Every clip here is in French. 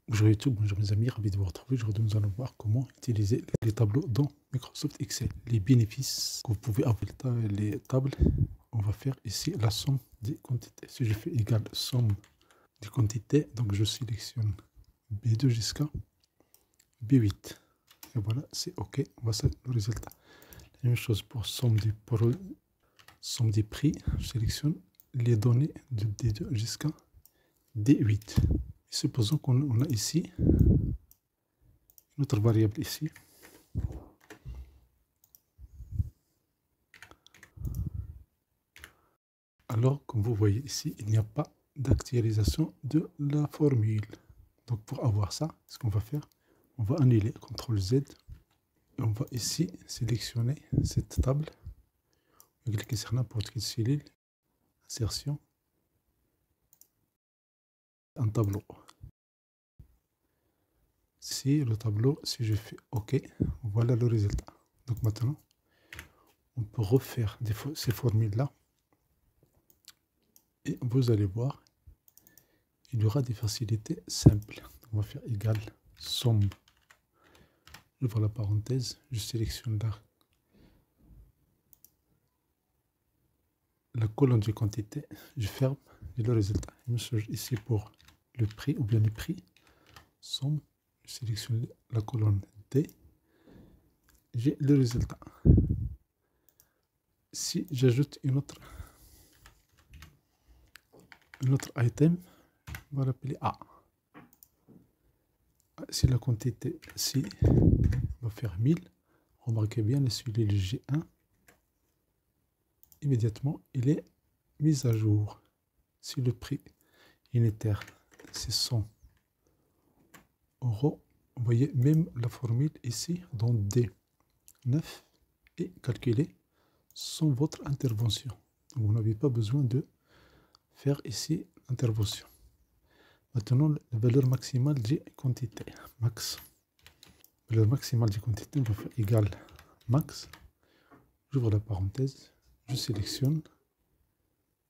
Bonjour YouTube, bonjour mes amis, ravi de vous retrouver. Aujourd'hui, nous allons voir comment utiliser les tableaux dans Microsoft Excel. Les bénéfices que vous pouvez avoir les tables, on va faire ici la somme des quantités. Si je fais égal somme des quantités, donc je sélectionne B2 jusqu'à B8. Et voilà, c'est OK. Voici le résultat. La même chose pour somme des prix. Je sélectionne les données de D2 jusqu'à D8. Supposons qu'on a ici notre variable ici. Alors, comme vous voyez ici, il n'y a pas d'actualisation de la formule. Donc, pour avoir ça, ce qu'on va faire, on va annuler CTRL Z. Et on va ici sélectionner cette table. On va cliquer sur n'importe quelle cellule. Insertion. Un tableau. Si le tableau, si je fais OK, voilà le résultat. Donc maintenant, on peut refaire ces formules-là. Et vous allez voir, il y aura des facilités simples. On va faire égal somme. J'ouvre la parenthèse, je sélectionne la colonne de quantité, je ferme et le résultat. Même chose ici pour le prix ou bien le prix. Somme, je sélectionne la colonne D, j'ai le résultat. Si j'ajoute un autre item, on va l'appeler A. Si la quantité C va faire 1000, remarquez bien la cellule G1, immédiatement il est mis à jour. Si le prix unitaire c'est 100 €, vous voyez même la formule ici dans D9 est calculée sans votre intervention. Donc, vous n'avez pas besoin de faire ici intervention. Maintenant, la valeur maximale des quantités, max. La valeur maximale des quantités, on va faire égal max. J'ouvre la parenthèse, je sélectionne.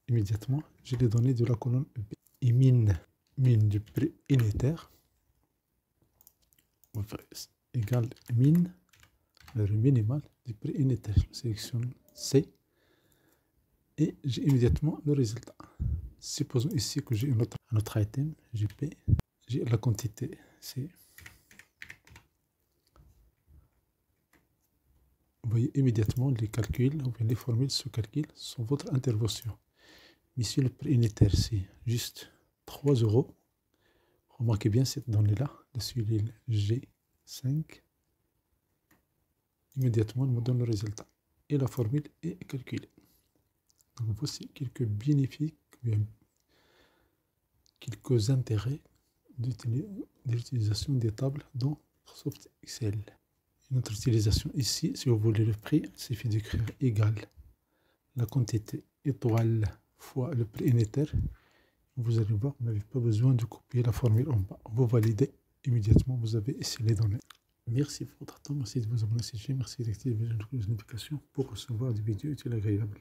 Immédiatement, j'ai les données de la colonne B. Et mine du prix unitaire. On va faire égal mine, valeur minimale du prix unitaire. Je sélectionne C. Et j'ai immédiatement le résultat. Supposons ici que j'ai un autre item, JP, j'ai la quantité C. Vous voyez immédiatement les calculs, ou bien les formules se calculent sans votre intervention. Mais si le prix unitaire c'est juste 3 €, remarquez bien cette donnée-là, la cellule G5, immédiatement elle me donne le résultat. Et la formule est calculée. Donc voici quelques bénéfices, quelques intérêts de l'utilisation des tables dans Microsoft Excel. Notre utilisation ici, si vous voulez le prix, il suffit d'écrire égal la quantité étoile fois le prix unitaire. Vous allez voir, vous n'avez pas besoin de copier la formule en bas. Vous validez immédiatement, vous avez ici les données. Merci pour votre temps, merci de vous abonner à cette chaîne, merci d'activer les notifications pour recevoir des vidéos utiles et agréables.